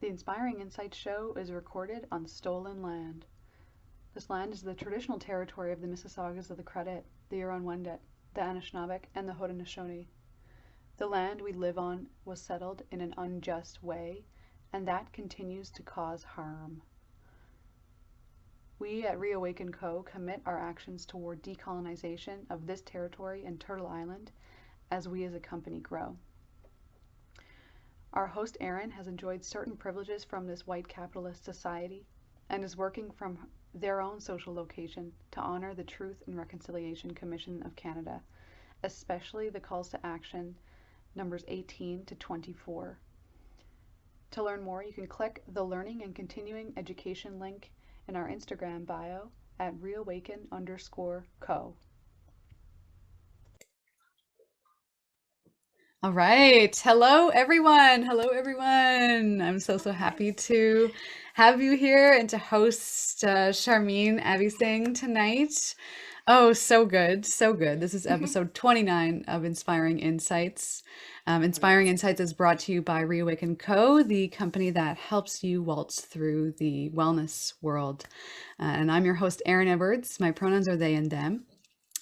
The Inspiring Insights show is recorded on stolen land. This land is the traditional territory of the Mississaugas of the Credit, the Huron-Wendat, the Anishinaabeg, and the Haudenosaunee. The land we live on was settled in an unjust way, and that continues to cause harm. We at Reawaken Co. commit our actions toward decolonization of this territory and Turtle Island as we as a company grow. Our host Erin has enjoyed certain privileges from this white capitalist society and is working from their own social location to honor the Truth and Reconciliation Commission of Canada, especially the calls to action numbers 18 to 24. To learn more, you can click the Learning and Continuing Education link in our Instagram bio at reawaken_co. All right. Hello, everyone. Hello, everyone. I'm so happy to have you here and to host Sharmeen Abeysinghe tonight. Oh, so good. So good. This is episode 29 of Inspiring Insights. Inspiring Insights is brought to you by Reawaken Co., the company that helps you waltz through the wellness world. And I'm your host, Erin Edwards. My pronouns are they and them.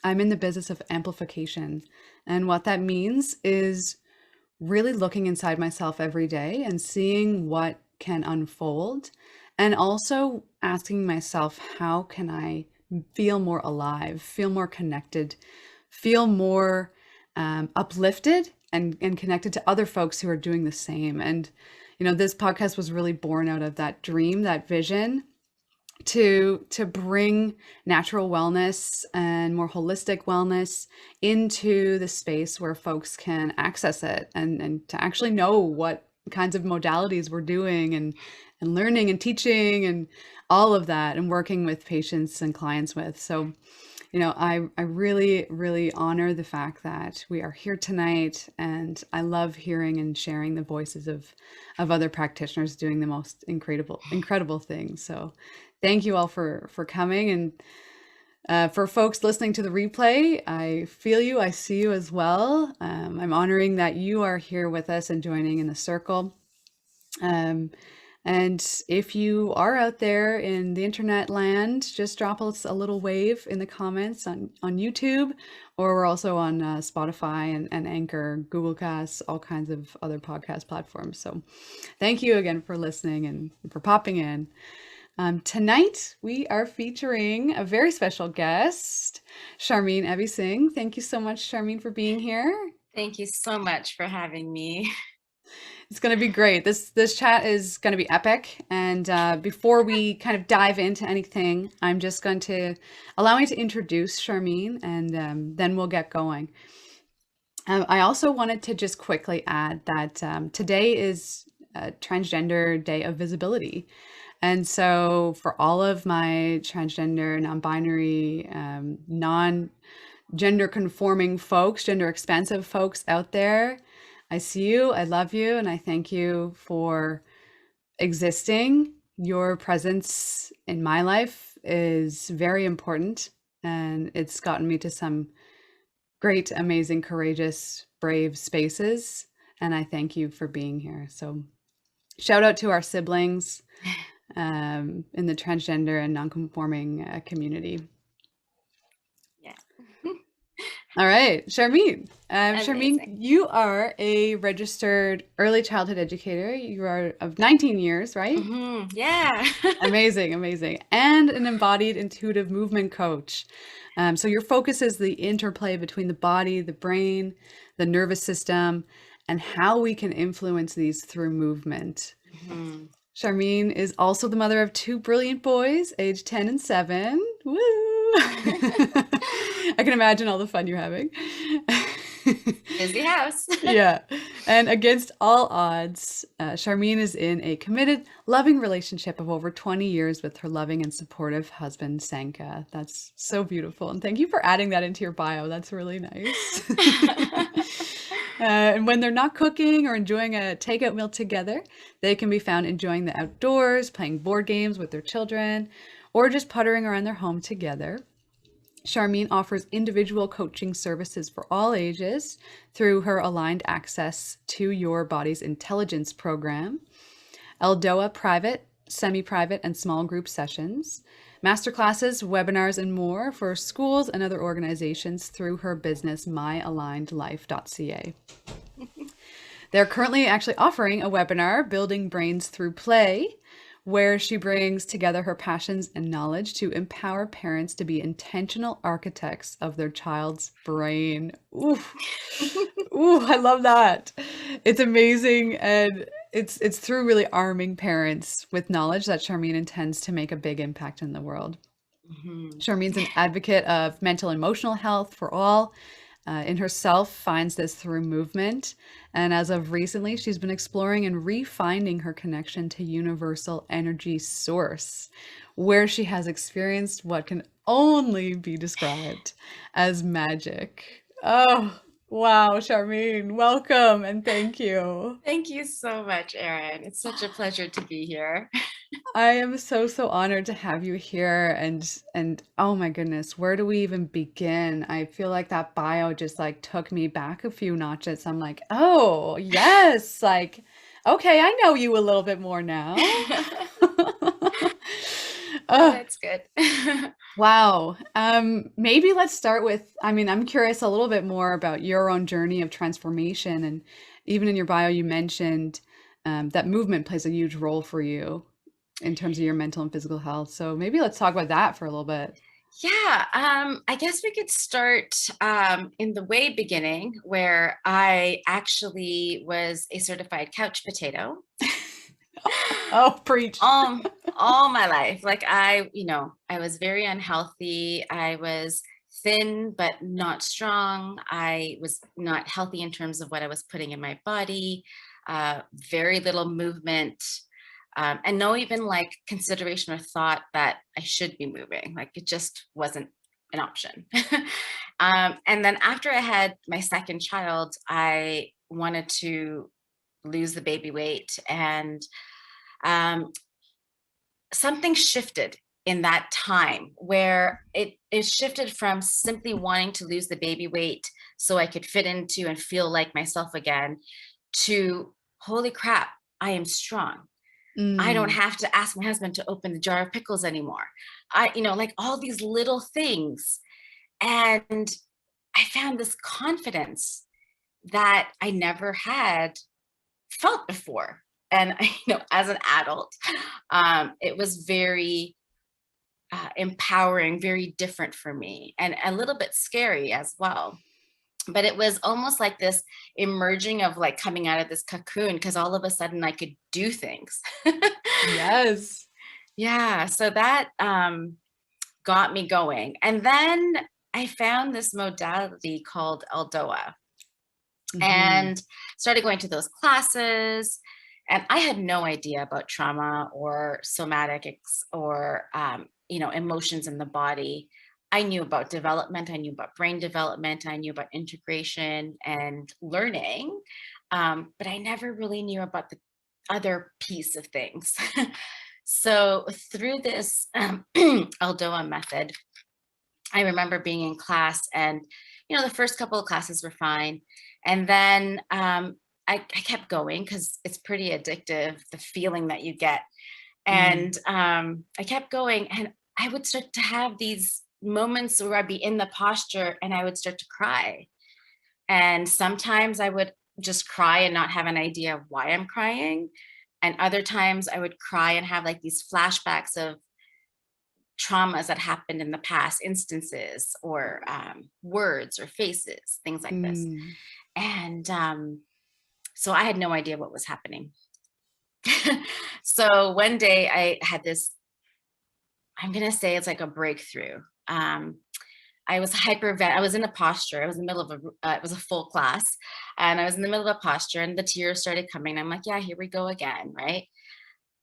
I'm in the business of amplification. And what that means is really looking inside myself every day and seeing what can unfold, and also asking myself, how can I feel more alive, feel more connected, feel more uplifted and connected to other folks who are doing the same. And, you know, this podcast was really born out of that dream, that vision to bring natural wellness and more holistic wellness into the space where folks can access it and to actually know what kinds of modalities we're doing and learning and teaching and all of that and working with patients and clients with. So, you know, I really, really honor the fact that we are here tonight, and I love hearing and sharing the voices of other practitioners doing the most incredible things. So thank you all for coming. And for folks listening to the replay, I feel you, I see you as well. I'm honoring that you are here with us and joining in the circle. And if you are out there in the internet land, just drop us a little wave in the comments on YouTube, or we're also on Spotify and Anchor, Google Casts, all kinds of other podcast platforms. So thank you again for listening and for popping in. Tonight, we are featuring a very special guest, Sharmeen Abeysinghe. Thank you so much, Sharmeen, for being here. Thank you so much for having me. It's going to be great. This chat is going to be epic. And before we kind of dive into anything, I'm just going to allow me to introduce Sharmeen, and then we'll get going. I also wanted to just quickly add that today is Transgender Day of Visibility. And so for all of my transgender, non-binary, non-gender conforming folks, gender expansive folks out there, I see you, I love you, and I thank you for existing. Your presence in my life is very important, and it's gotten me to some great, amazing, courageous, brave spaces, and I thank you for being here. So shout out to our siblings in the transgender and non-conforming community. Yeah. All right, Sharmeen. Sharmeen, you are a registered early childhood educator. You are of 19 years, right? Mm-hmm. Yeah. Amazing, amazing. And an embodied intuitive movement coach. So your focus is the interplay between the body, the brain, the nervous system, and how we can influence these through movement. Mm-hmm. Sharmeen is also the mother of two brilliant boys, aged 10 and 7. Woo! I can imagine all the fun you're having. Busy house. Yeah. And against all odds, Sharmeen is in a committed, loving relationship of over 20 years with her loving and supportive husband, Sanka. That's so beautiful. And thank you for adding that into your bio. That's really nice. And when they're not cooking or enjoying a takeout meal together, they can be found enjoying the outdoors, playing board games with their children, or just puttering around their home together. Sharmeen offers individual coaching services for all ages through her Aligned Access to Your Body's Intelligence program. Aldoa private, semi-private, and small group sessions, masterclasses, webinars, and more for schools and other organizations through her business, myalignedlife.ca. They're currently actually offering a webinar, Building Brains Through Play, where she brings together her passions and knowledge to empower parents to be intentional architects of their child's brain. Ooh, ooh, I love that. It's amazing, and it's through really arming parents with knowledge that Sharmeen intends to make a big impact in the world. Mhm. Sharmeen's an advocate of mental and emotional health for all. In herself, finds this through movement. And as of recently, she's been exploring and refinding her connection to universal energy source, where she has experienced what can only be described as magic. Oh, wow, Sharmeen, welcome and thank you. Thank you so much, Erin. It's such a pleasure to be here. I am so honored to have you here, and oh my goodness, where do we even begin? I feel like that bio just like took me back a few notches. I'm like, "Oh, yes, like okay, I know you a little bit more now." Oh, Oh, that's good. wow. Maybe let's start with, I mean, I'm curious a little bit more about your own journey of transformation, and even in your bio you mentioned that movement plays a huge role for you in terms of your mental and physical health. So maybe let's talk about that for a little bit. Yeah, I guess we could start in the way beginning where I actually was a certified couch potato. Oh, preach. um all my life, like I was very unhealthy. I was thin but not strong. I was not healthy in terms of what I was putting in my body. Very little movement, and no even like consideration or thought that I should be moving. Like it just wasn't an option. And then after I had my second child, I wanted to lose the baby weight, and um, something shifted in that time where it shifted from simply wanting to lose the baby weight so I could fit into and feel like myself again to holy crap, I am strong. I don't Mm, have to ask my husband to open the jar of pickles anymore. Like all these little things. And I found this confidence that I never had felt before. And as an adult, it was very empowering, very different for me, and a little bit scary as well. But it was almost like this emerging of like coming out of this cocoon because all of a sudden I could do things. yes. Yeah, so that got me going. And then I found this modality called Aldoa Hmm. and started going to those classes. And I had no idea about trauma or somatics or emotions in the body. I knew about development, I knew about brain development, I knew about integration and learning, but I never really knew about the other piece of things. So through this Aldoa method, I remember being in class, and the first couple of classes were fine, and then I kept going because it's pretty addictive, the feeling that you get. Mm, And I kept going, and I would start to have these moments where I'd be in the posture and I would start to cry. And sometimes I would just cry and not have an idea of why I'm crying. And other times I would cry and have like these flashbacks of traumas that happened in the past, instances or words or faces, things like this. mm. And so I had no idea what was happening. So one day I had this, I'm going to say it's like a breakthrough. Um, I was I was in a posture. I was in the middle of it was a full class, and I was in the middle of a posture, and the tears started coming. I'm like, yeah, here we go again, right?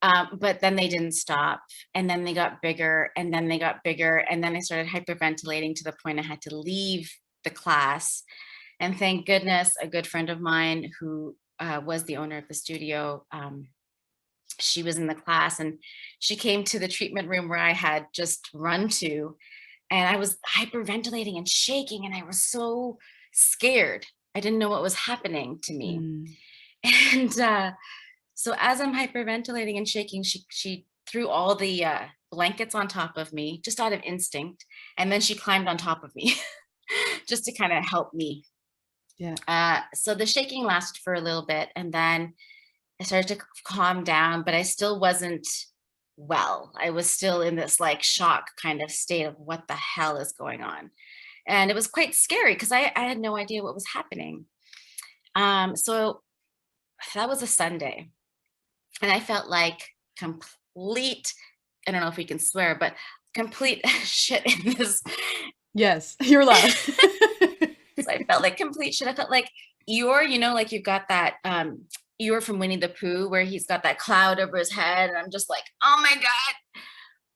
But then they didn't stop, and then they got bigger, and then they got bigger, and then I started hyperventilating to the point I had to leave the class. And thank goodness, a good friend of mine who was the owner of the studio, she was in the class, and she came to the treatment room where I had just run to, and I was hyperventilating and shaking, and I was so scared. I didn't know what was happening to me. Mm. And So as I'm hyperventilating and shaking, she threw all the blankets on top of me just out of instinct. And then she climbed on top of me just to kind of help me. Yeah. So the shaking lasted for a little bit, and then I started to calm down, but I still wasn't well. I was still in this like shock kind of state of what the hell is going on. And it was quite scary because I had no idea what was happening. So that was a Sunday. And I felt like complete, I don't know if we can swear, but complete shit in this. Yes, you're allowed. So I felt like complete shit. I felt like like you've got that Eeyore from Winnie the Pooh where he's got that cloud over his head. And I'm just like, oh my God,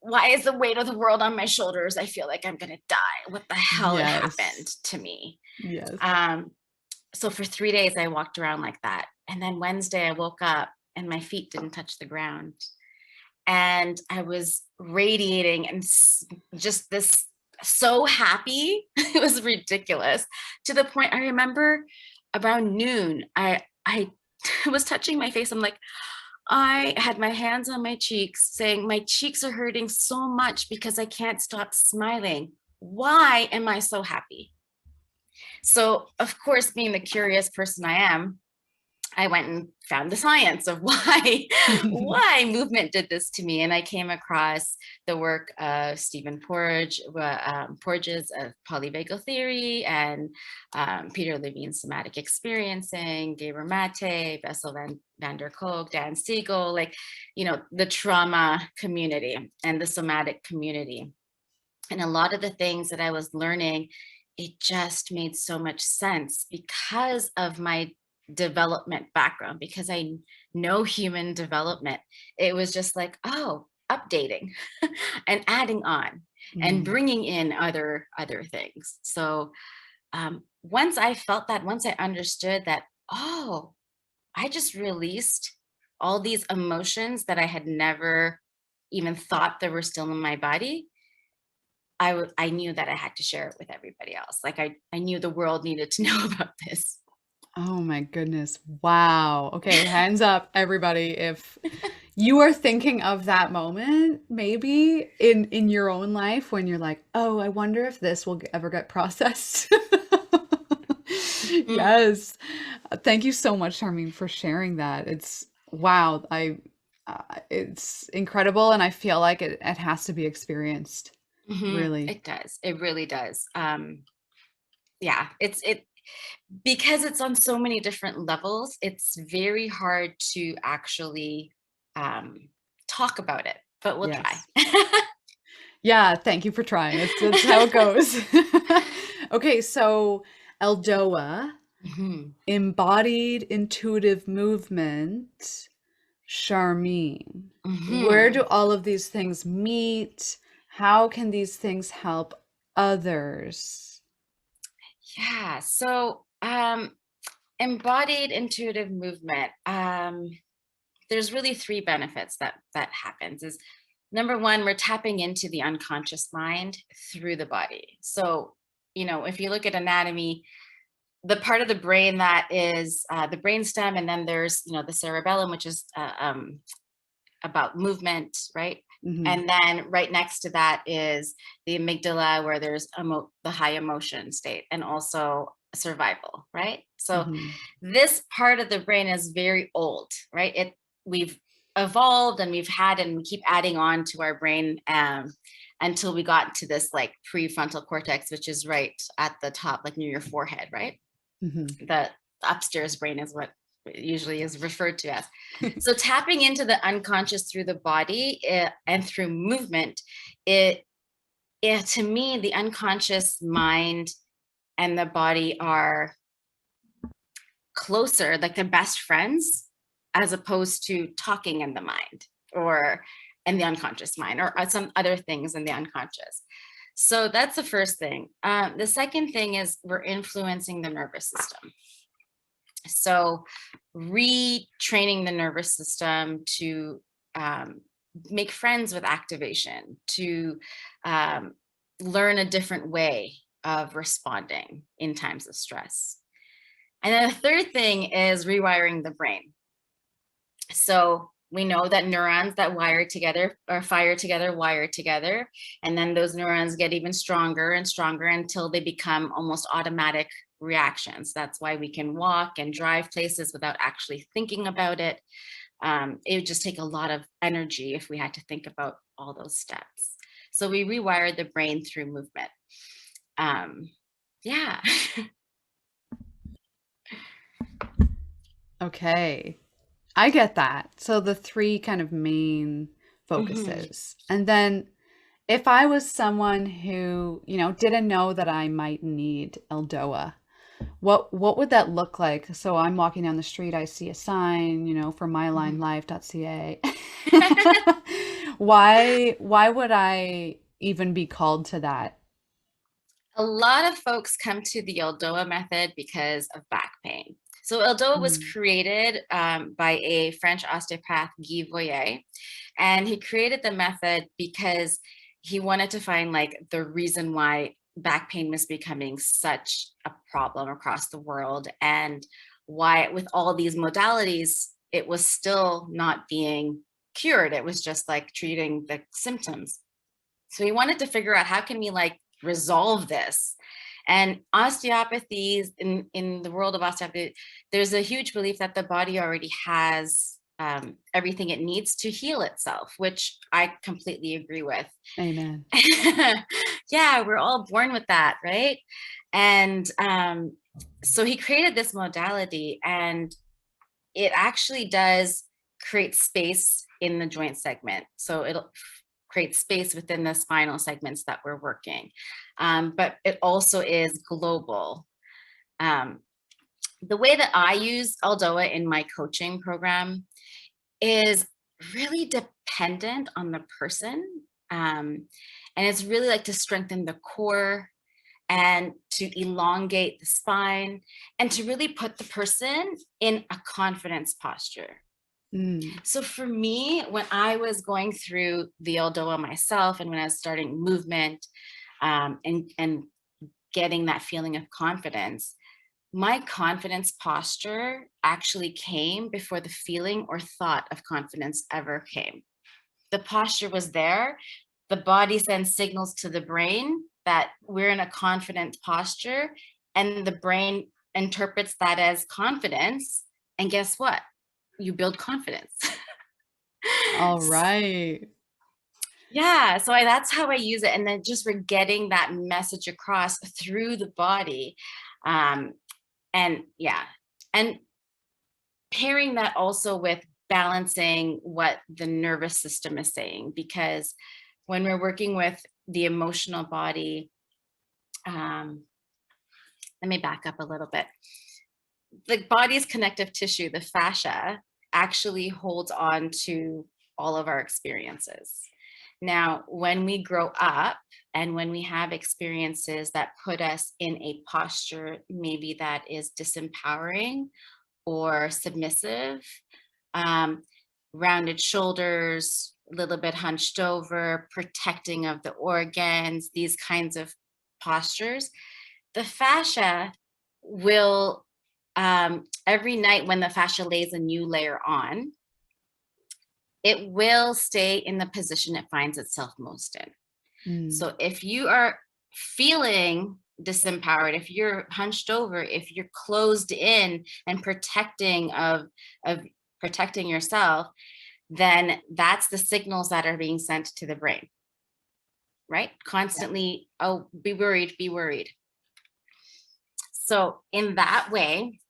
why is the weight of the world on my shoulders? I feel like I'm going to die. What the hell had happened Yes. to me? Yes. So for 3 days, I walked around like that. And then Wednesday, I woke up and my feet didn't touch the ground. And I was radiating and just this so happy. It was ridiculous, to the point I remember around noon, I was touching my face. I'm like, I had my hands on my cheeks saying, my cheeks are hurting so much because I can't stop smiling. Why am I so happy? So, of course, being the curious person I am, I went and found the science of why movement did this to me. And I came across the work of Stephen Porges of polyvagal theory, and Peter Levine's somatic experiencing, Gabor Mate, Bessel van der Kolk, Dan Siegel, the trauma community and the somatic community. And a lot of the things that I was learning, it just made so much sense because of my development background, because I know human development. It was just like, oh, updating and adding on and bringing in other things. So once I felt that, once I understood that, oh, I just released all these emotions that I had never even thought that were still in my body, I knew that I had to share it with everybody else. Like I knew the world needed to know about this. Oh my goodness. Wow. Okay, hands up, everybody. If you are thinking of that moment, maybe in your own life when you're like, oh, I wonder if this will ever get processed. Mm, Yes. Thank you so much, Charmene, for sharing that. It's wow. It's incredible, and I feel like it has to be experienced. Really. it does. It really does. Yeah, it because it's on so many different levels. It's very hard to actually talk about it, but we'll try. Yes. Yeah, thank you for trying. It's how it goes. Okay, so Aldoa, Mhm. Embodied Intuitive Movement, Sharmeen. Where do Mhm. all of these things meet? How can these things help others? Yeah. So, embodied intuitive movement. There's really three benefits that happens. Is number one, we're tapping into the unconscious mind through the body. So, if you look at anatomy, the part of the brain that is the brainstem, and then there's the cerebellum, which is about movement, right? Hmm. And then right next to that is the amygdala, where there's the high emotion state, and also survival, right? So Hmm. this part of the brain is very old, right? We've evolved and we've had, and we keep adding on to our brain until we got to this like prefrontal cortex, which is right at the top, like near your forehead, right? Hmm. The upstairs brain is what it usually is referred to as. So tapping into the unconscious through the body and through movement, to me, the unconscious mind and the body are closer, like they're best friends, as opposed to talking in the mind or in the unconscious mind, or some other things in the unconscious. So that's the first thing. The second thing is we're influencing the nervous system. So retraining the nervous system to make friends with activation, to learn a different way of responding in times of stress. And then the third thing is rewiring the brain. So we know that neurons that wire together or fire together, wire together. And then those neurons get even stronger and stronger until they become almost automatic reactions. That's why we can walk and drive places without actually thinking about it. It would just take a lot of energy if we had to think about all those steps. So we rewired the brain through movement. Yeah. Okay. I get that. So the three kind of main Mhm. focuses. And then if I was someone who, didn't know that I might need Eldoa, what would that look like? So I'm walking down the street, I see a sign, for Mhm. mylinelife.ca. Why would I even be called to that? A lot of folks come to the Aldoa method because of back pain. So Aldoa was Mm, created by a French osteopath, Guy Voyer, and he created the method because he wanted to find like the reason why back pain was becoming such a problem across the world, and why with all these modalities it was still not being cured. It was just like treating the symptoms. So he wanted to figure out how can we like resolve this. And osteopathy, in the world of osteopathy, there's a huge belief that the body already has everything it needs to heal itself, which I completely agree with. amen. Yeah, we're all born with that, right? And so he created this modality, and it actually does create space in the joint segment. So it'll create space within the spinal segments that we're working. But it also is global. Um, the way that I use Aldoa in my coaching program is really dependent on the person. And it's really like to strengthen the core and to elongate the spine and to really put the person in a confidence posture. Mm, So for me, when I was going through the Aldoa myself, and when I was starting movement, and getting that feeling of confidence, my confidence posture actually came before the feeling or thought of confidence ever came. The posture was there. The body sends signals to the brain that we're in a confident posture, and the brain interprets that as confidence. And guess what? You build confidence. all right. Yeah, so that's how I use it, and then just for getting that message across through the body, um, and yeah, and pairing that also with balancing what the nervous system is saying, because when we're working with the emotional body, um, let me back up a little bit. The body's connective tissue, the fascia, actually holds on to all of our experiences. Now, when we grow up and when we have experiences that put us in a posture, maybe that is disempowering or submissive, um, rounded shoulders, a little bit hunched over, protecting of the organs, these kinds of postures, the fascia will, every night when the fascia lays a new layer on, it will stay in the position it finds itself most in. Mm, So if you are feeling disempowered, if you're hunched over, if you're closed in and of protecting yourself, then that's the signals that are being sent to the brain, right? Constantly, oh, be worried, be worried. So in that way,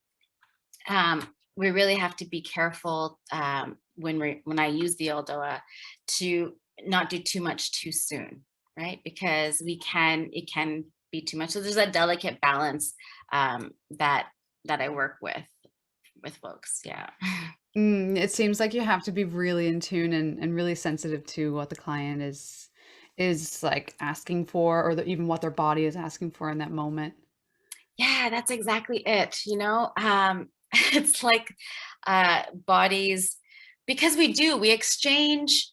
we really have to be careful, when I use the Aldoa, to not do too much too soon, right? Because it can be too much. So there's a delicate balance, that I work with folks. Yeah. it seems like you have to be really in tune and really sensitive to what the client is like asking for, or even what their body is asking for in that moment. Yeah, that's exactly it. It's like bodies, because we exchange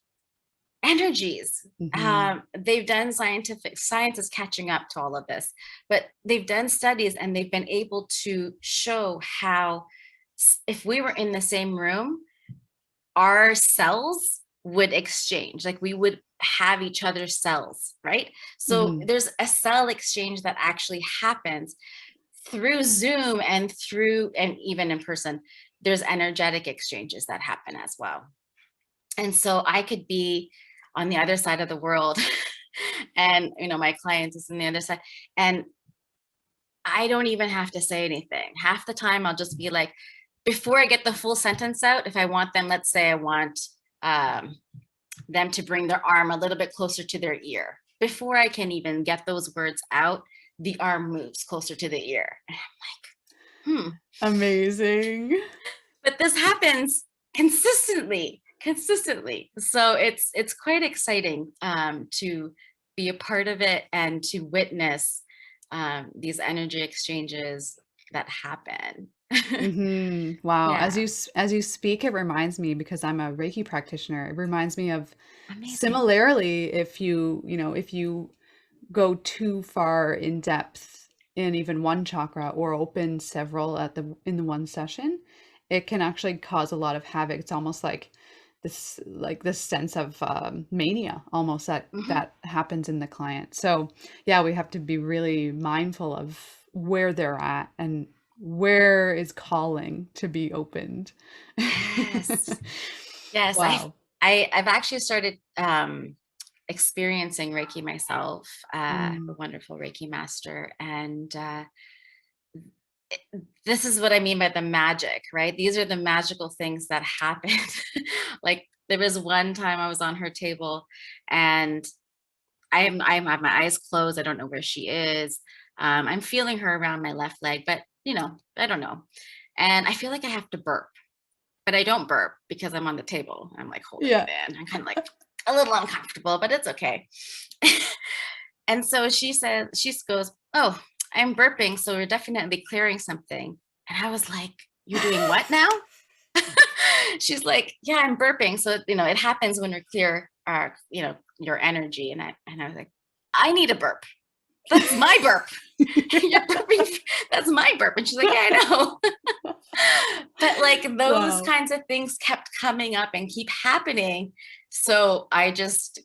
energies. Hmm. They've done science is catching up to all of this, but they've done studies and they've been able to show how if we were in the same room, our cells would exchange, like we would have each other's cells, right? So Mhm. there's a cell exchange that actually happens through Zoom and even in person. There's energetic exchanges that happen as well. And so I could be on the other side of the world and, my clients is on the other side, and I don't even have to say anything. Half the time I'll just be like, before I get the full sentence out, if I want them, let's say I want them to bring their arm a little bit closer to their ear. Before I can even get those words out, the arm moves closer to the ear. And I'm like, Amazing. but this happens consistently. So it's quite exciting to be a part of it and to witness these energy exchanges that happen. Wow. Yeah, As you speak, it reminds me, because I'm a Reiki practitioner, it reminds me of amazing. similarly, if you go too far in depth in even one chakra or open several in the one session, it can actually cause a lot of havoc. It's almost like this sense of mania almost Hmm. that happens in the client. So yeah, we have to be really mindful of where they're at and where is calling to be opened. Yes, yes. Wow. I've actually started experiencing Reiki myself. A Mm. wonderful Reiki master, and this is what I mean by the magic, right? These are the magical things that happen. Like there was one time I was on her table, and I have my eyes closed. I don't know where she is. I'm feeling her around my left leg, but I don't know. And I feel like I have to burp, but I don't burp because I'm on the table. I'm like holding it Yeah. in. I'm kind of like a little uncomfortable, but it's okay. And so she goes, "Oh, I'm burping, so we're definitely clearing something." And I was like, "You're doing what now?" She's like, "Yeah, I'm burping. So, it happens when we clear your energy." And I was like, "I need a burp. That's my burp." You're burping. That's my burp. And she's like, "Yeah, I know." But like those Wow. kinds of things kept coming up and keep happening. So I just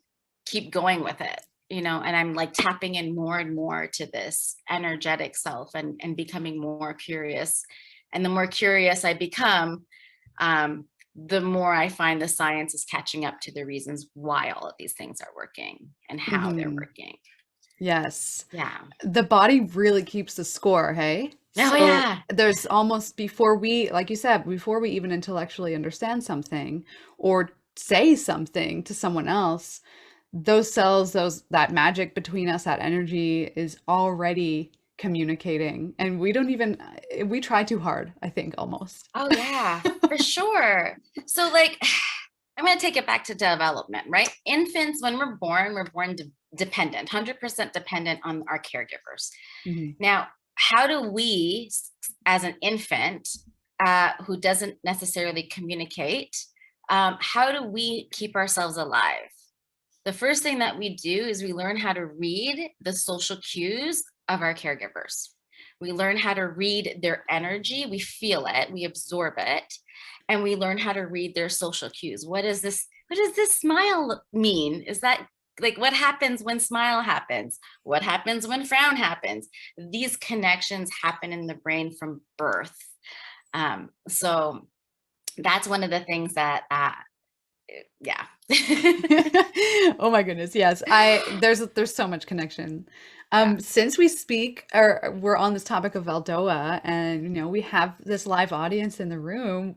keep going with it, and I'm like tapping in more and more to this energetic self and becoming more curious. And the more curious I become, the more I find the science is catching up to the reasons why all of these things are working and how they're Hmm. working. Yes. Yeah. The body really keeps the score, hey? Oh, So yeah. there's almost before we, like you said, before we even intellectually understand something or say something to someone else, those cells, that magic between us, that energy is already communicating. And we don't even, we try too hard, I think, almost. Oh, yeah, for sure. So, like, I'm going to take it back to development, right? Infants, when we're born dependent, 100% dependent on our caregivers. Mhm. Now, how do we, as an infant who doesn't necessarily communicate, how do we keep ourselves alive? The first thing that we do is we learn how to read the social cues of our caregivers. We learn how to read their energy. We feel it, we absorb it, and we learn how to read their social cues. What is this? What does this smile mean? Is that like what happens when smile happens? What happens when frown happens? These connections happen in the brain from birth. So that's one of the things that, yeah. Oh my goodness, yes. There's so much connection. Yeah. Since we speak or we're on this topic of Aldoa and we have this live audience in the room,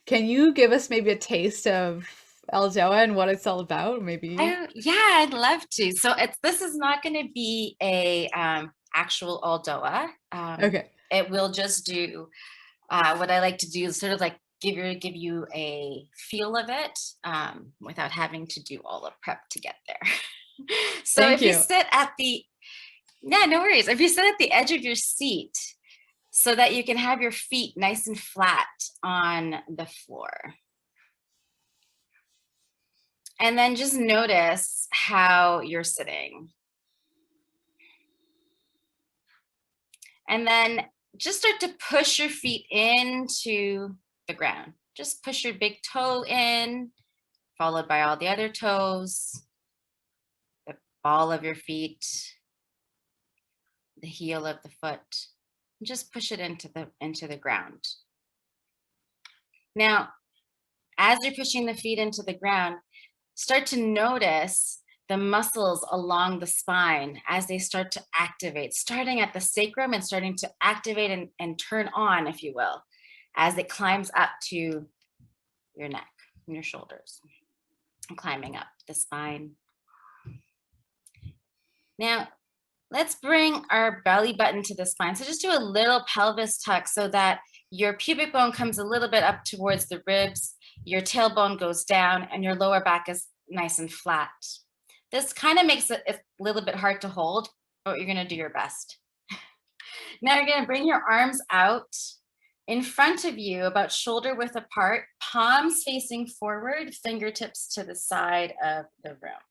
can you give us maybe a taste of Aldoa and what it's all about? Maybe. Yeah, I'd love to. So this is not going to be a actual Aldoa. Okay. It will just do what I like to do is sort of like give you a feel of it without having to do all the prep to get there. So Thank if you you. sit at the yeah, no worries. If you sit at the edge of your seat so that you can have your feet nice and flat on the floor. And then just notice how you're sitting. And then just start to push your feet into the ground. just push your big toe in, followed by all the other toes, the ball of your feet, the heel of the foot, and just push it into the ground. Now, as you're pushing the feet into the ground, start to notice the muscles along the spine as they start to activate, starting at the sacrum and starting to activate and turn on, if you will, as it climbs up to your neck and your shoulders, and climbing up the spine. Now, let's bring our belly button to the spine. So just do a little pelvis tuck so that your pubic bone comes a little bit up towards the ribs, your tailbone goes down, and your lower back is nice and flat. This kind of makes it a little bit hard to hold, but you're gonna do your best. Now you're gonna bring your arms out in front of you, about shoulder width apart, palms facing forward, fingertips to the side of the room.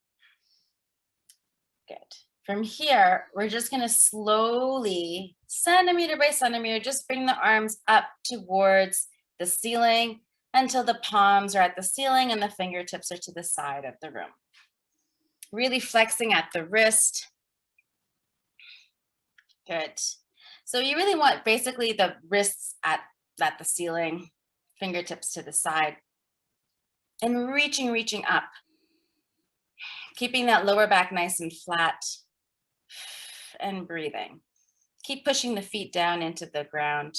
Good. From here, we're just gonna slowly, centimeter by centimeter, just bring the arms up towards the ceiling until the palms are at the ceiling and the fingertips are to the side of the room. Really flexing at the wrist. Good. So you really want basically the wrists at the ceiling, fingertips to the side, and reaching up. Keeping that lower back nice and flat, and breathing. Keep pushing the feet down into the ground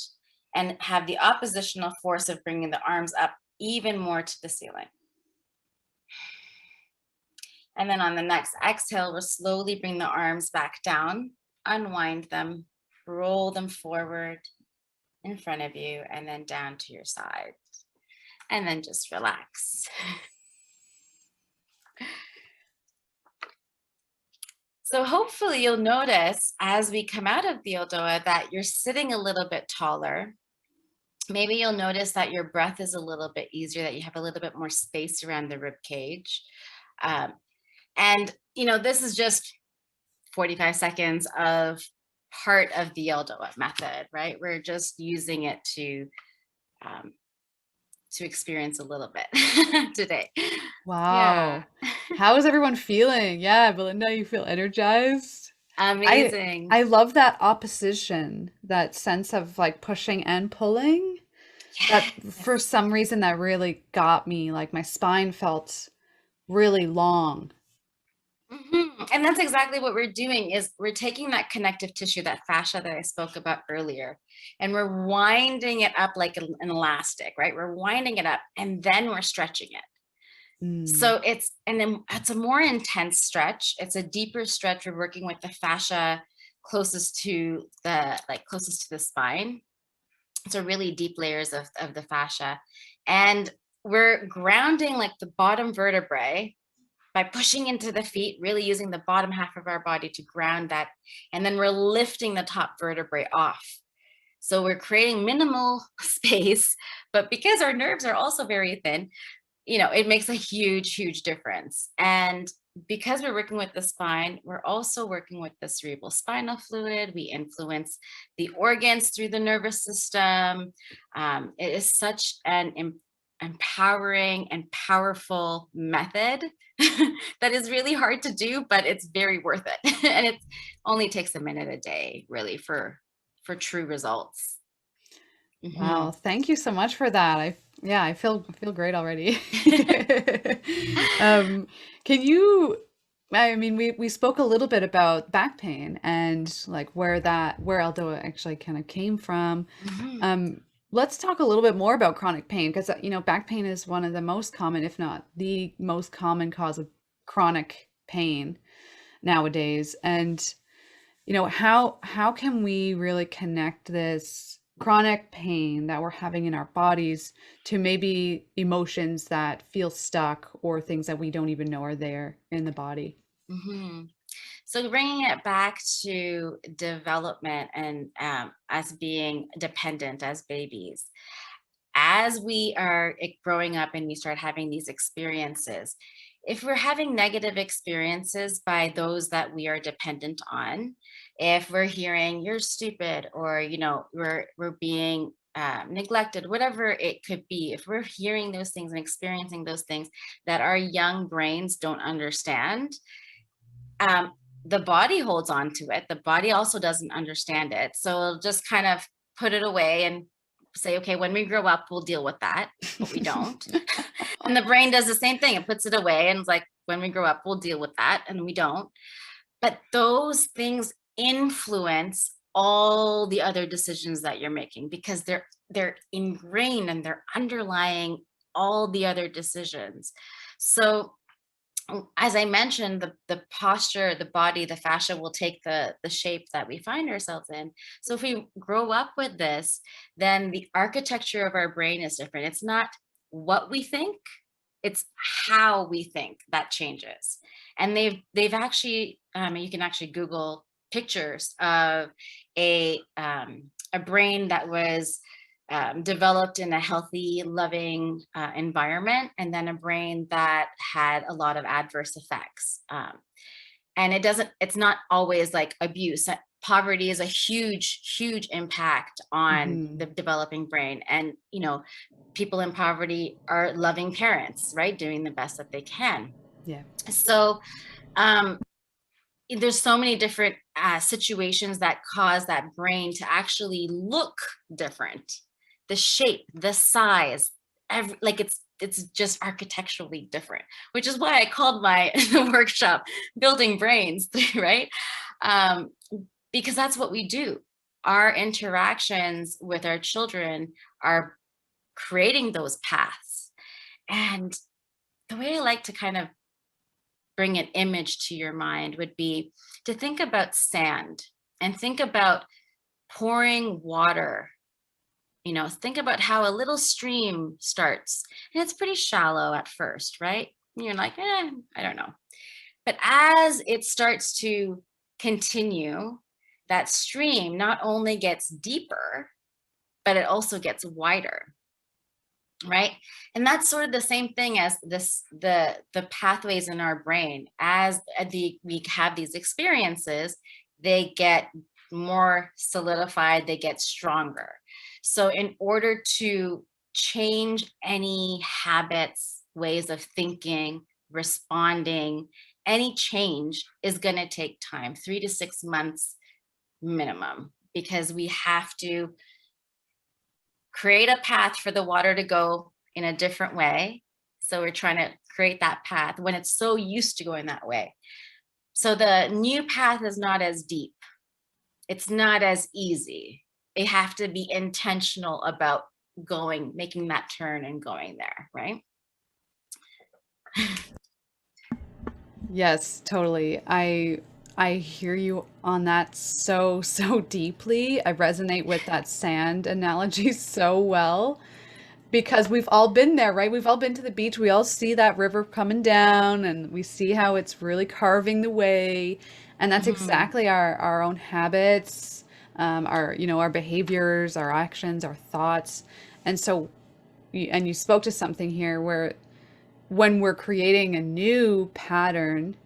and have the oppositional force of bringing the arms up even more to the ceiling. And then on the next exhale, we'll slowly bring the arms back down, unwind them, roll them forward in front of you, and then down to your sides. And then just relax. So hopefully you'll notice as we come out of the Aldoa that you're sitting a little bit taller. Maybe you'll notice that your breath is a little bit easier, that you have a little bit more space around the rib cage. And, this is just 45 seconds of part of the Aldoa method, right? We're just using it to experience a little bit today. Wow. Yeah. How is everyone feeling? Yeah, Belinda, you feel energized? Amazing. I love that opposition, that sense of like pushing and pulling. That for some reason that really got me. Like my spine felt really long. And that's exactly what we're doing, is we're taking that connective tissue, that fascia that I spoke about earlier, and we're winding it up like an elastic, right? We're winding it up and then we're stretching it. Mm. So it's a more intense stretch. It's a deeper stretch. We're working with the fascia closest to the spine. So really deep layers of the fascia. And we're grounding like the bottom vertebrae by pushing into the feet, really using the bottom half of our body to ground that. And then we're lifting the top vertebrae off. So we're creating minimal space, but because our nerves are also very thin, it makes a huge, huge difference. And because we're working with the spine, we're also working with the cerebral spinal fluid. We influence the organs through the nervous system. It is such an empowering and powerful method that is really hard to do, but it's very worth it. And it only takes a minute a day, really, for true results. Wow, thank you so much for that. I feel great already. We spoke a little bit about back pain and like where Aldoa actually kind of came from. Let's talk a little bit more about chronic pain, because back pain is one of the most common, if not the most common cause of chronic pain nowadays. And how can we really connect this chronic pain that we're having in our bodies to maybe emotions that feel stuck or things that we don't even know are there in the body? So bringing it back to development and as being dependent as babies, as we are growing up and we start having these experiences, if we're having negative experiences by those that we are dependent on, if we're hearing you're stupid, or we're being neglected, whatever it could be, if we're hearing those things and experiencing those things that our young brains don't understand, the body holds on to it. The body also doesn't understand it. So it'll just kind of put it away and say, okay, when we grow up, we'll deal with that, but we don't. And the brain does the same thing. It puts it away and it's like, when we grow up, we'll deal with that, and we don't. But those things influence all the other decisions that you're making, because they're ingrained and they're underlying all the other decisions. So as I mentioned, the posture, the body, the fascia will take the shape that we find ourselves in. So if we grow up with this, then the architecture of our brain is different. It's not what we think, it's how we think that changes. And they've actually, you can actually Google pictures of a brain that was developed in a healthy, loving environment, and then a brain that had a lot of adverse effects. And it's not always like abuse. Poverty is a huge, huge impact on the developing brain. And, people in poverty are loving parents, right? Doing the best that they can. Yeah. So there's so many different situations that cause that brain to actually look different. The shape, the size, it's just architecturally different, which is why I called my workshop Building Brains, right? Because that's what we do. Our interactions with our children are creating those paths. And the way I like to kind of bring an image to your mind would be to think about sand and think about pouring water. Think about how a little stream starts, and it's pretty shallow at first, right? And you're like, I don't know. But as it starts to continue, that stream not only gets deeper, but it also gets wider, right? And that's sort of the same thing as the pathways in our brain. As we have these experiences, they get more solidified, they get stronger. So in order to change any habits, ways of thinking, responding, any change is going to take time, 3 to 6 months minimum, because we have to create a path for the water to go in a different way. So we're trying to create that path when it's so used to going that way. So the new path is not as deep. It's not as easy. They have to be intentional about making that turn and going there, right? Yes, totally. I hear you on that so deeply. I resonate with that sand analogy so well, because we've all been there, right? We've all been to the beach. We all see that river coming down, and we see how it's really carving the way. And that's exactly our own habits, our behaviors, our actions, our thoughts. And so, and you spoke to something here where when we're creating a new pattern,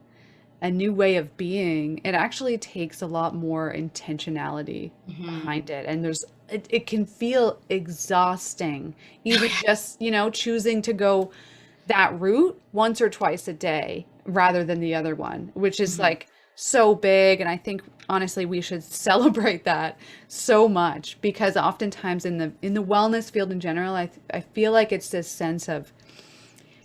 a new way of being, it actually takes a lot more intentionality behind it. And it can feel exhausting, even just, choosing to go that route once or twice a day rather than the other one, which is like so big. And I think honestly, we should celebrate that so much, because oftentimes in the wellness field in general, I feel like it's this sense of,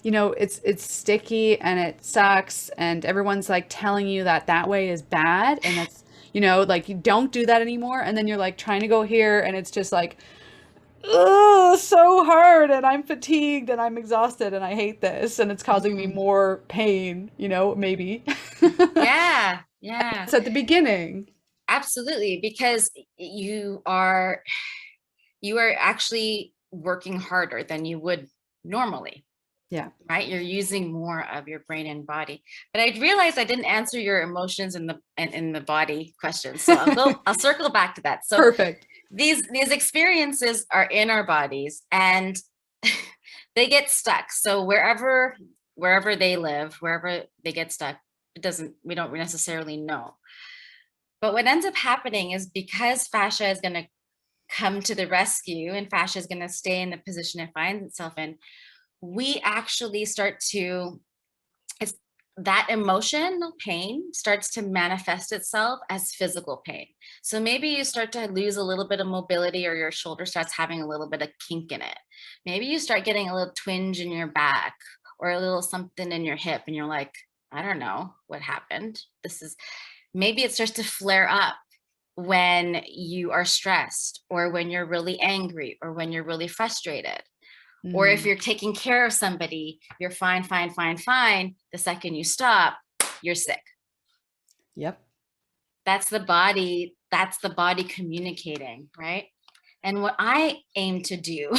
it's sticky and it sucks, and everyone's like telling you that way is bad, and that's, like, you don't do that anymore. And then you're like trying to go here, and it's just like, ugh, so hard, and I'm fatigued and I'm exhausted and I hate this, and it's causing me more pain, maybe. Yeah, yeah. It's at the beginning. Absolutely, because you are actually working harder than you would normally. Yeah. Right? You're using more of your brain and body. But I realized I didn't answer your emotions in the body question. So I'll circle back to that. So Perfect. These experiences are in our bodies, and they get stuck. So wherever they live, wherever they get stuck, we don't necessarily know. But what ends up happening is, because fascia is going to come to the rescue and fascia is going to stay in the position it finds itself in, we actually start to, it's that emotional pain starts to manifest itself as physical pain. So maybe you start to lose a little bit of mobility, or your shoulder starts having a little bit of kink in it. Maybe you start getting a little twinge in your back or a little something in your hip, and you're like, I don't know what happened. Maybe it starts to flare up when you are stressed, or when you're really angry, or when you're really frustrated. Or if you're taking care of somebody, you're fine, fine, fine, fine. The second you stop, you're sick. Yep. That's the body communicating, right? And what I aim to do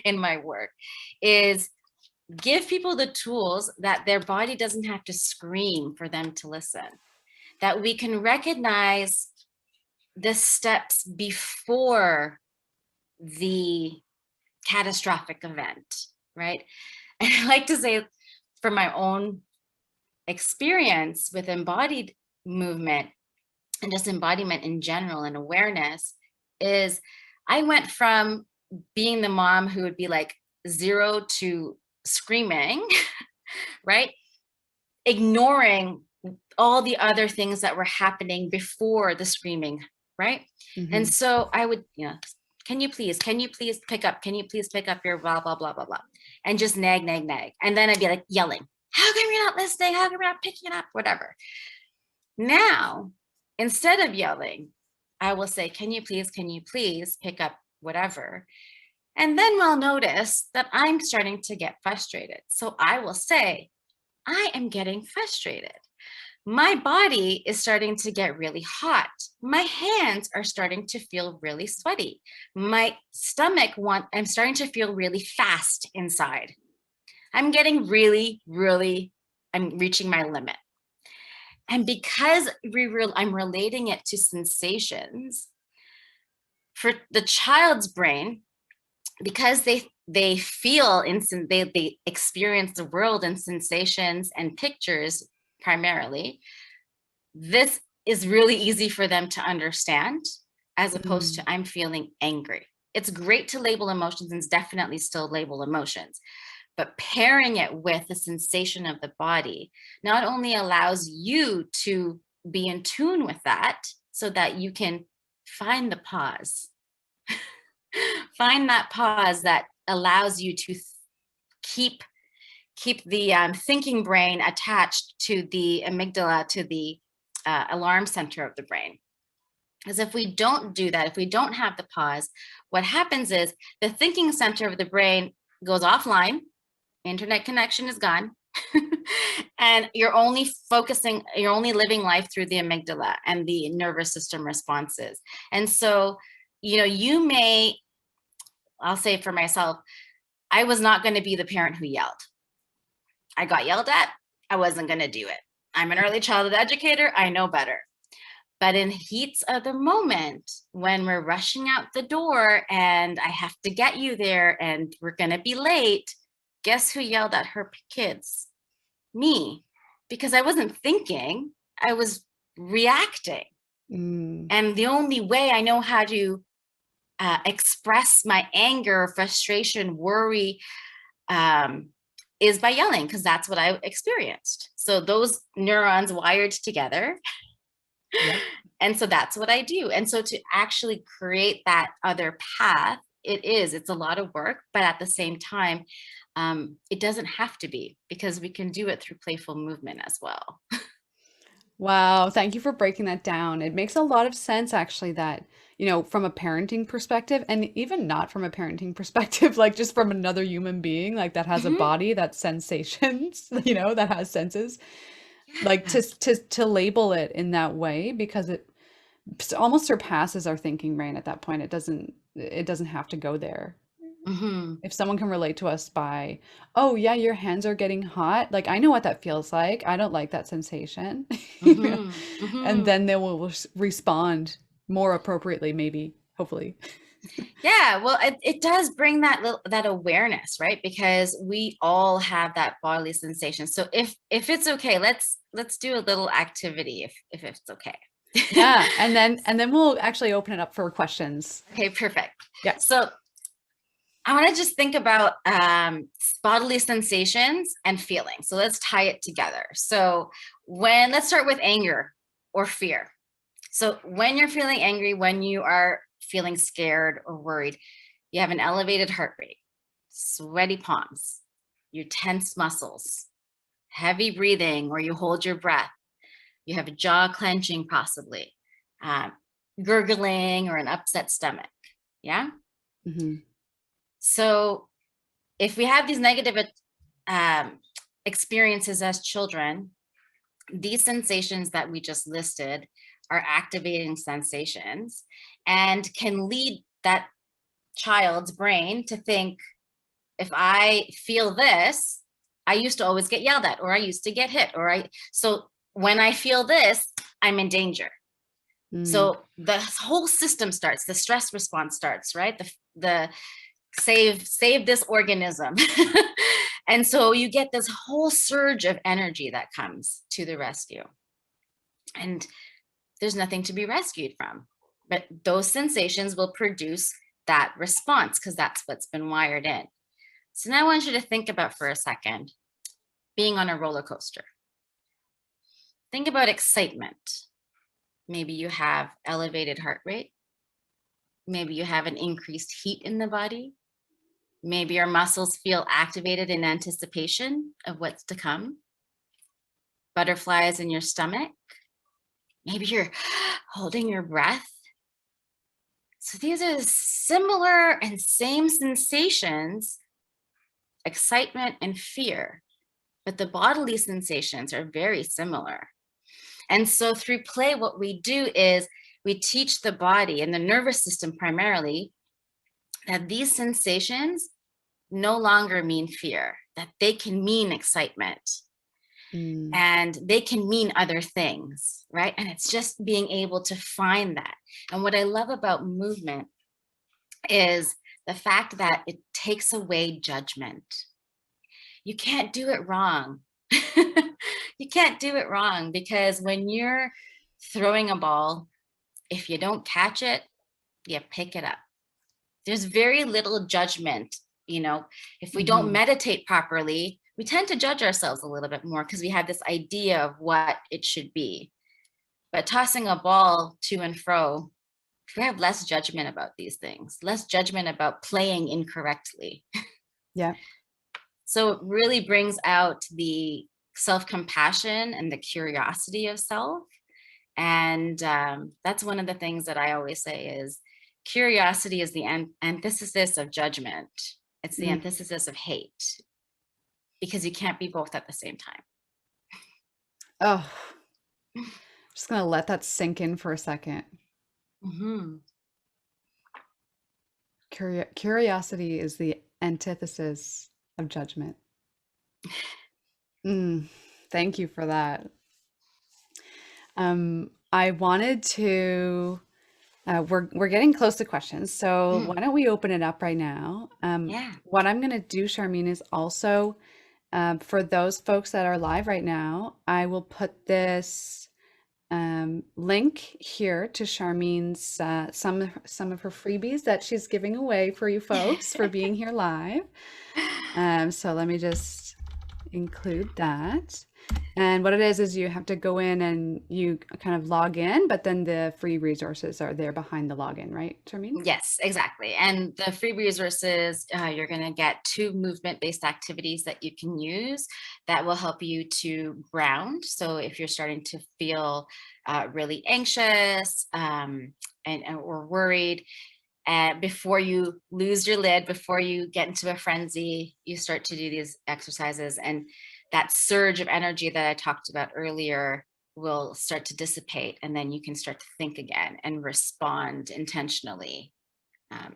in my work is give people the tools that their body doesn't have to scream for them to listen. That we can recognize the steps before the catastrophic event, right? And I like to say, from my own experience with embodied movement and just embodiment in general and awareness, is I went from being the mom who would be like 0 to screaming, right? Ignoring all the other things that were happening before the screaming, right? And so I would, can you please pick up? Can you please pick up your blah, blah, blah, blah, blah. And just nag, nag, nag. And then I'd be like yelling, how come you're not listening? How come you're not picking it up? Whatever. Now, instead of yelling, I will say, can you please pick up whatever? And then we'll notice that I'm starting to get frustrated. So I will say, I am getting frustrated. My body is starting to get really hot. My hands are starting to feel really sweaty. My stomach I'm starting to feel really fast inside. I'm getting I'm reaching my limit. And because I'm relating it to sensations, for the child's brain, because they feel instant, they experience the world in sensations and pictures primarily, this is really easy for them to understand, as opposed to I'm feeling angry. It's great to label emotions, and it's definitely still label emotions, but pairing it with the sensation of the body not only allows you to be in tune with that, so that you can find the pause, find that pause that allows you to keep the thinking brain attached to the amygdala, to the alarm center of the brain. Because if we don't do that, if we don't have the pause, what happens is the thinking center of the brain goes offline, internet connection is gone, and you're only living life through the amygdala and the nervous system responses. And so, I'll say for myself, I was not going to be the parent who yelled. I got yelled at. I wasn't going to do it. I'm an early childhood educator. I know better. But in heats of the moment, when we're rushing out the door and I have to get you there and we're going to be late, guess who yelled at her kids? Me. Because I wasn't thinking, I was reacting. And the only way I know how to express my anger, frustration, worry, is by yelling, because that's what I experienced. So those neurons wired together. Yep. And so that's what I do. And so to actually create that other path, it's a lot of work, but at the same time, it doesn't have to be, because we can do it through playful movement as well. Wow, thank you for breaking that down. It makes a lot of sense, actually, that, from a parenting perspective, and even not from a parenting perspective, like just from another human being, like that has a body, that sensations, that has senses, like to label it in that way, because it almost surpasses our thinking brain at that point. It doesn't have to go there. If someone can relate to us by, oh yeah, your hands are getting hot, like I know what that feels like. I don't like that sensation. And then they will respond more appropriately, maybe, hopefully. Yeah, well, it does bring that awareness, right? Because we all have that bodily sensation. So if it's okay, let's do a little activity if it's okay. Yeah, and then we'll actually open it up for questions. Okay, perfect. Yeah. So I want to just think about bodily sensations and feelings. So let's tie it together. So let's start with anger or fear. So when you're feeling angry, when you are feeling scared or worried, you have an elevated heart rate, sweaty palms, you tense muscles, heavy breathing, or you hold your breath. You have a jaw clenching, possibly, gurgling, or an upset stomach. Yeah. Mm-hmm. So if we have these negative experiences as children, these sensations that we just listed are activating sensations and can lead that child's brain to think, if I feel this, I used to always get yelled at, or I used to get hit, so when I feel this, I'm in danger. So the whole system starts, the stress response starts, right? The save this organism. And so you get this whole surge of energy that comes to the rescue. And there's nothing to be rescued from. But those sensations will produce that response because that's what's been wired in. So now I want you to think about for a second being on a roller coaster. Think about excitement. Maybe you have elevated heart rate. Maybe you have an increased heat in the body. Maybe your muscles feel activated in anticipation of what's to come. Butterflies in your stomach. Maybe you're holding your breath. So these are similar and same sensations, excitement and fear, but the bodily sensations are very similar. And so through play, what we do is we teach the body and the nervous system primarily that these sensations no longer mean fear, that they can mean excitement. And they can mean other things, right? And it's just being able to find that. And what I love about movement is the fact that it takes away judgment. You can't do it wrong. You can't do it wrong, because when you're throwing a ball, if you don't catch it, you pick it up. There's very little judgment. If we don't meditate properly, we tend to judge ourselves a little bit more because we have this idea of what it should be. But tossing a ball to and fro, we have less judgment about these things, less judgment about playing incorrectly. Yeah. So it really brings out the self-compassion and the curiosity of self. And that's one of the things that I always say is curiosity is the antithesis of judgment. It's the antithesis of hate, because you can't be both at the same time. Oh, I'm just going to let that sink in for a second. Curiosity is the antithesis of judgment. Thank you for that. I wanted to, we're getting close to questions, so why don't we open it up right now? What I'm going to do, Sharmeen, is also, for those folks that are live right now, I will put this link here to Sharmeen's some of her freebies that she's giving away for you folks for being here live. So let me just include that. And what it is you have to go in and you kind of log in, but then the free resources are there behind the login, right, Sharmeen? Yes, exactly. And the free resources, you're going to get 2 movement-based activities that you can use that will help you to ground. So if you're starting to feel really anxious or worried, before you lose your lid, before you get into a frenzy, you start to do these exercises, and that surge of energy that I talked about earlier will start to dissipate, and then you can start to think again and respond intentionally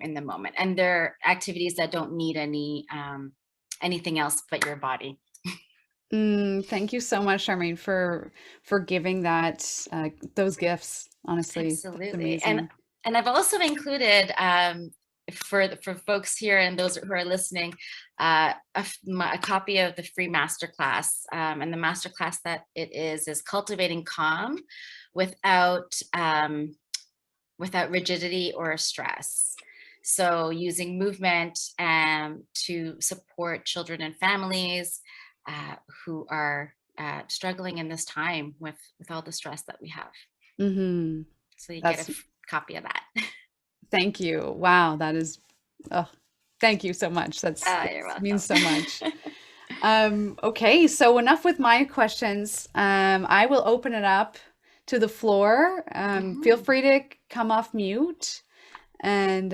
in the moment. And they're activities that don't need anything else but your body. Thank you so much, Sharmeen, for giving that those gifts. Honestly, Absolutely. that's amazing. And I've also included for folks here and those who are listening, a copy of the free masterclass. And the masterclass that it is Cultivating Calm, without rigidity or stress. So using movement to support children and families who are struggling in this time with all the stress that we have. Mm-hmm. So you That's get a copy of that. Thank you. Wow, that is, oh, thank you so much. You're welcome. Means so much. Okay, so enough with my questions. I will open it up to the floor. Feel free to come off mute and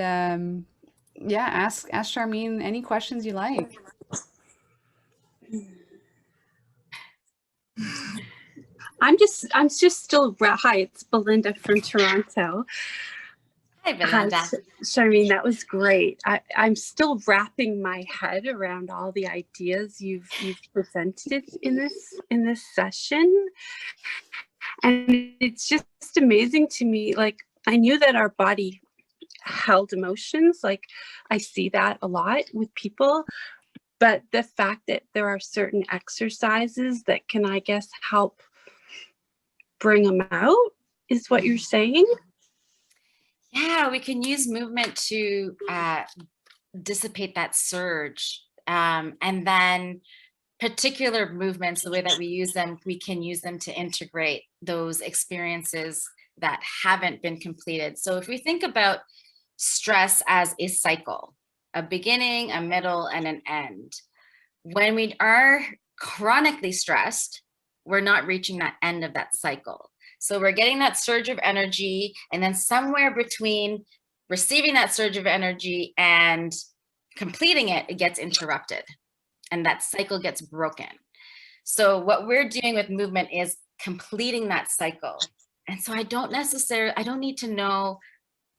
yeah, ask Sharmeen any questions you like. I'm just still, hi, it's Belinda from Toronto. Hi, Belinda. Hi, Sharmeen, that was great. I'm still wrapping my head around all the ideas you've presented in this session. And it's just amazing to me. Like, I knew that our body held emotions. Like, I see that a lot with people. But the fact that there are certain exercises that can, I guess, help bring them out is what you're saying? Yeah, we can use movement to dissipate that surge. And then particular movements, the way that we use them, we can use them to integrate those experiences that haven't been completed. So if we think about stress as a cycle, a beginning, a middle, and an end, when we are chronically stressed, we're not reaching that end of that cycle. So we're getting that surge of energy, and then somewhere between receiving that surge of energy and completing it, it gets interrupted and that cycle gets broken. So what we're doing with movement is completing that cycle. And so I don't need to know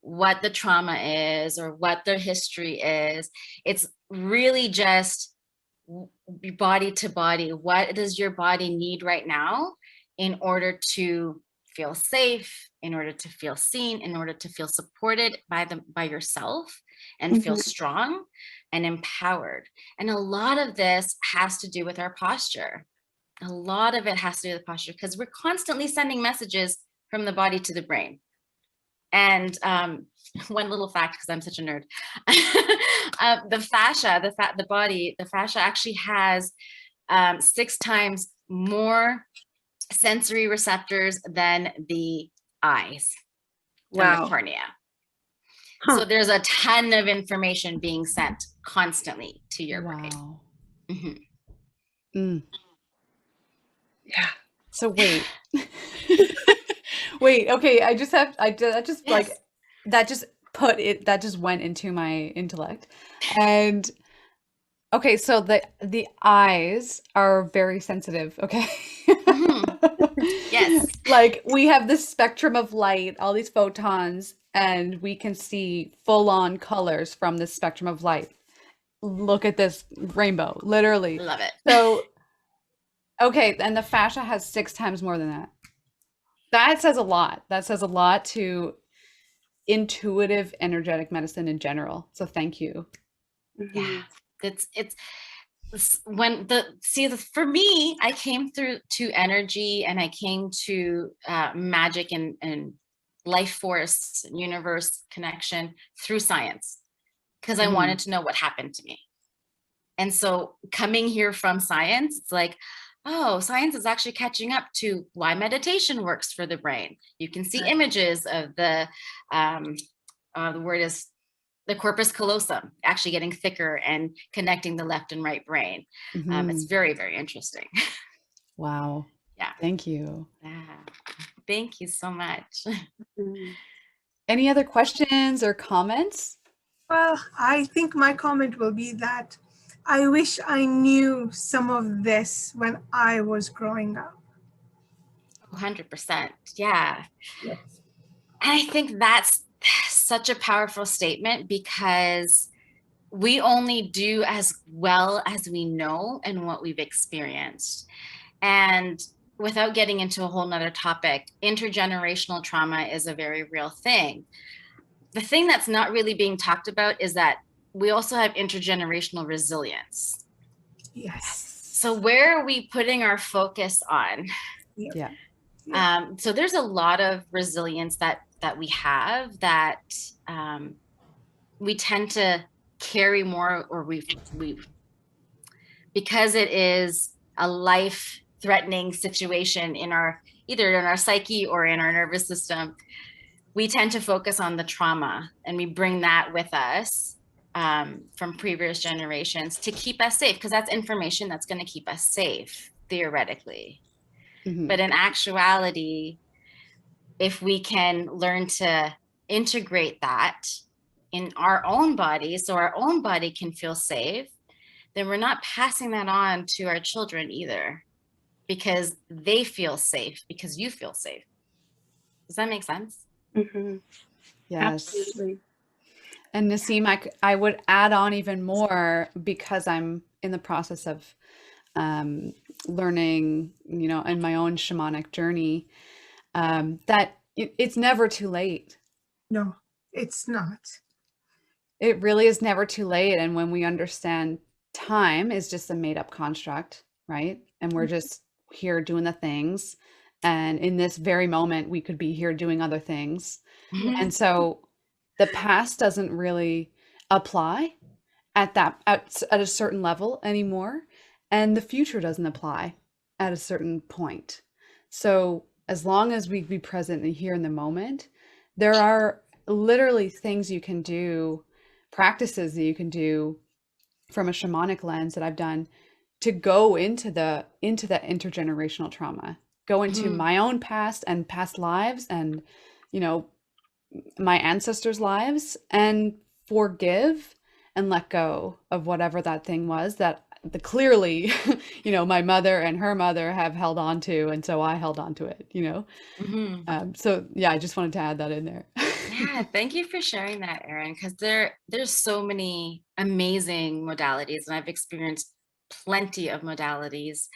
what the trauma is or what their history is. It's really just body to body. What does your body need right now in order to feel safe, in order to feel seen, in order to feel supported by yourself and feel strong and empowered? And a lot of this has to do with our posture. A lot of it has to do with posture because we're constantly sending messages from the body to the brain. And one little fact, because I'm such a nerd, the fascia, the fascia actually has 6 times more sensory receptors than the eyes, than the cornea. So there's a ton of information being sent constantly to your brain. Yeah. So wait. Wait, okay, Yes. that just went into my intellect. And okay, so the eyes are very sensitive, okay? Yes. Like we have this spectrum of light, all these photons, and we can see full-on colors from this spectrum of light. Look at this rainbow, literally. Love it. So, okay, and the fascia has 6 times more than that. That says a lot. That says a lot to intuitive energetic medicine in general. So thank you. Yeah. For me, I came through to energy and I came to magic and life force, universe connection through science because I wanted to know what happened to me. And so coming here from science, it's like, oh, science is actually catching up to why meditation works for the brain. You can see images of the word is the corpus callosum actually getting thicker and connecting the left and right brain. It's very, very interesting. Wow. Yeah. Thank you. Yeah. Thank you so much. Any other questions or comments? Well, I think my comment will be that I wish I knew some of this when I was growing up. 100%. Yeah. Yes. And I think that's such a powerful statement because we only do as well as we know and what we've experienced. And without getting into a whole nother topic, intergenerational trauma is a very real thing. The thing that's not really being talked about is that we also have intergenerational resilience. Yes. So where are we putting our focus on? Yeah. So there's a lot of resilience that we have that we tend to carry more, or we because it is a life-threatening situation in our, either in our psyche or in our nervous system, we tend to focus on the trauma, and we bring that with us from previous generations to keep us safe, because that's information that's going to keep us safe, theoretically. Mhm. But in actuality, if we can learn to integrate that in our own body, so our own body can feel safe, then we're not passing that on to our children either, because they feel safe because you feel safe. Does that make sense? Mm-hmm. Yes. Absolutely. And Naseem, I would add on even more, because I'm in the process of learning, in my own shamanic journey, that it's never too late. No, it's not. It really is never too late. And when we understand time is just a made up construct, right? And we're just here doing the things. And in this very moment, we could be here doing other things. And so the past doesn't really apply at a certain level anymore, and the future doesn't apply at a certain point. So as long as we be present and here in the moment, there are literally things you can do, practices that you can do from a shamanic lens that I've done to go into the intergenerational trauma, go into my own past and past lives, and you know my ancestors' lives, and forgive and let go of whatever that thing was that clearly, my mother and her mother have held on to, and so I held on to it. So yeah, I just wanted to add that in there. Yeah, thank you for sharing that, Erin, because there's so many amazing modalities, and I've experienced plenty of modalities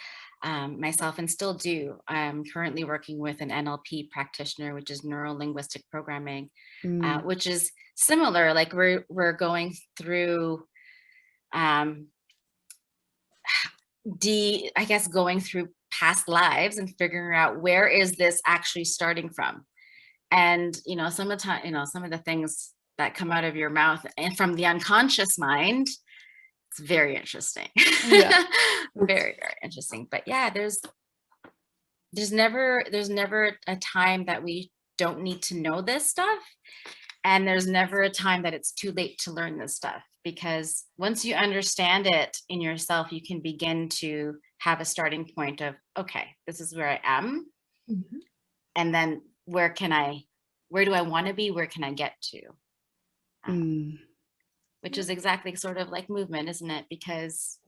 myself, and still do. I'm currently working with an NLP practitioner, which is neuro linguistic programming, which is similar. Like we're going through going through past lives and figuring out where is this actually starting from. And some of the time, some of the things that come out of your mouth and from the unconscious mind, it's very interesting. Yeah. Very, very interesting. But yeah, there's never a time that we don't need to know this stuff, and there's never a time that it's too late to learn this stuff, because once you understand it in yourself, you can begin to have a starting point of, okay, this is where I am, and then where do I want to be? Where can I get to? Which is exactly sort of like movement, isn't it? Because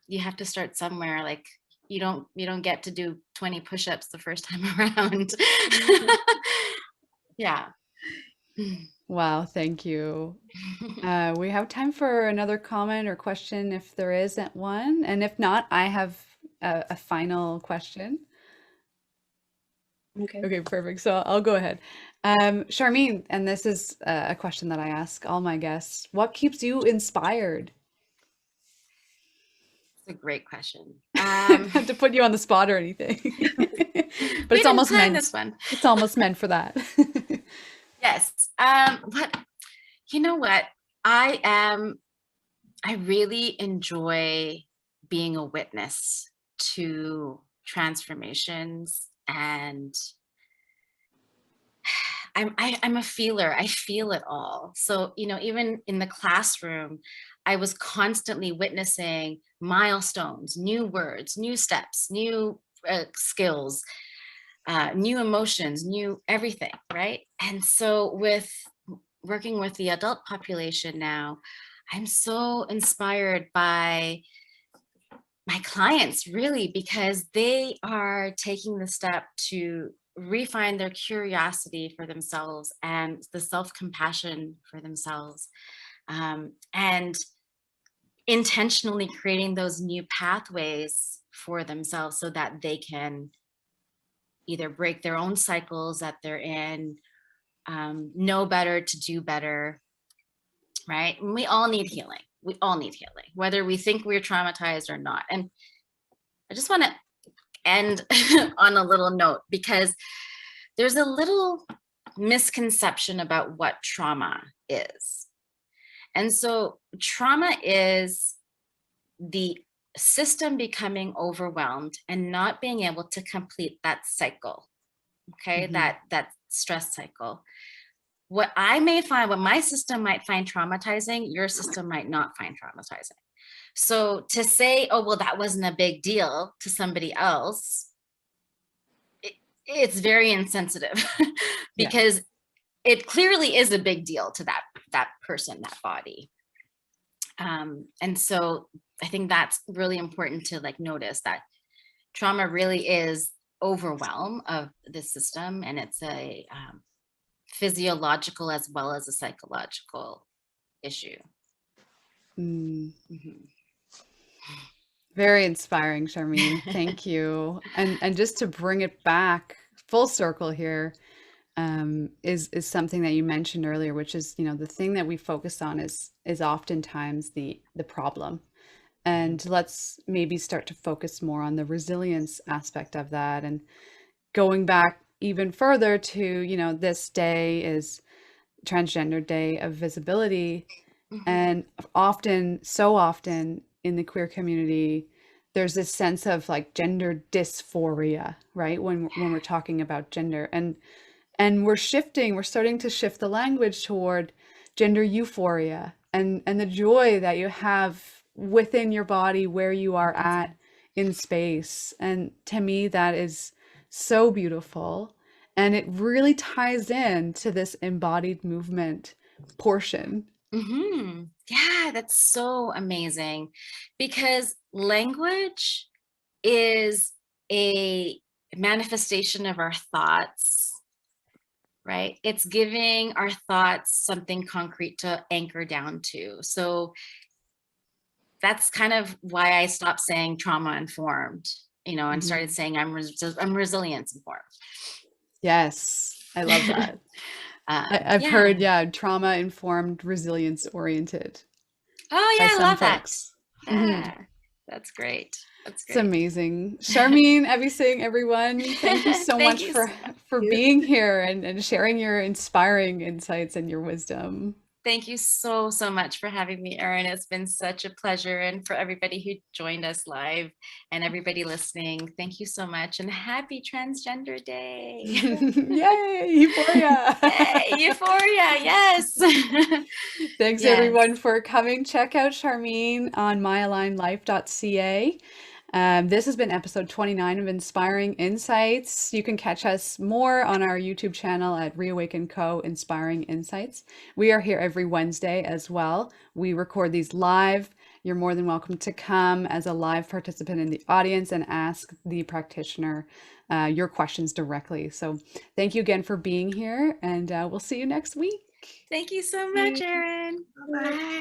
you have to start somewhere. Like you don't get to do 20 push-ups the first time around. Yeah. Wow, thank you. We have time for another comment or question if there isn't one, and if not, I have a final question. Okay, perfect. So I'll go ahead. Sharmeen, and this is a question that I ask all my guests. What keeps you inspired? It's a great question. Not to put you on the spot or anything, but it's almost meant. This one. It's almost meant for that. Yes. You know what? I really enjoy being a witness to transformations, and I'm a feeler. I feel it all. So, even in the classroom, I was constantly witnessing milestones, new words, new steps, new skills, new emotions, new everything, right? And so with working with the adult population now, I'm so inspired by my clients, really, because they are taking the step to refine their curiosity for themselves and the self-compassion for themselves, and intentionally creating those new pathways for themselves so that they can either break their own cycles that they're in, know better to do better, right? And we all need healing. We all need healing, whether we think we're traumatized or not. And I just want to end on a little note, because there's a little misconception about what trauma is. And so trauma is the system becoming overwhelmed and not being able to complete that cycle. Okay, that stress cycle. What I may find, what my system might find traumatizing, your system might not find traumatizing. So to say, oh, well, that wasn't a big deal to somebody else, it's very insensitive because it clearly is a big deal to that person, that body. And so I think that's really important to like notice that trauma really is overwhelm of the system, and it's a physiological as well as a psychological issue. Very inspiring, Sharmeen. Thank you. And just to bring it back full circle here, is something that you mentioned earlier, which is, you know, the thing that we focus on is oftentimes the problem. And let's maybe start to focus more on the resilience aspect of that. And going back even further to, you know, this day is Transgender Day of Visibility. And often, so often in the queer community, there's this sense of like gender dysphoria, right? When we're talking about gender, and we're starting to shift the language toward gender euphoria and the joy that you have within your body, where you are at in space. And to me, that is so beautiful. And it really ties in to this embodied movement portion. Yeah, that's so amazing, because language is a manifestation of our thoughts, right? It's giving our thoughts something concrete to anchor down to. So that's kind of why I stopped saying trauma informed, you know, and started saying I'm resilience informed. Yes, I love that. I've heard, trauma informed, resilience oriented. Oh yeah, I love folks. that. Yeah, that's great. That's great. It's amazing. Sharmeen Abeysinghe, everyone, thank you so much for being here and sharing your inspiring insights and your wisdom. Thank you so much for having me, Erin. It's been such a pleasure. And for everybody who joined us live and everybody listening, thank you so much. And happy Transgender Day. Yay, euphoria. Yay, euphoria, yes. Thanks everyone for coming. Check out Sharmeen on myalignedlife.ca. This has been episode 29 of Inspiring Insights. You can catch us more on our YouTube channel at Reawaken Co. Inspiring Insights. We are here every Wednesday as well. We record these live. You're more than welcome to come as a live participant in the audience and ask the practitioner your questions directly. So thank you again for being here, and we'll see you next week. Thank you so much, Erin. Bye.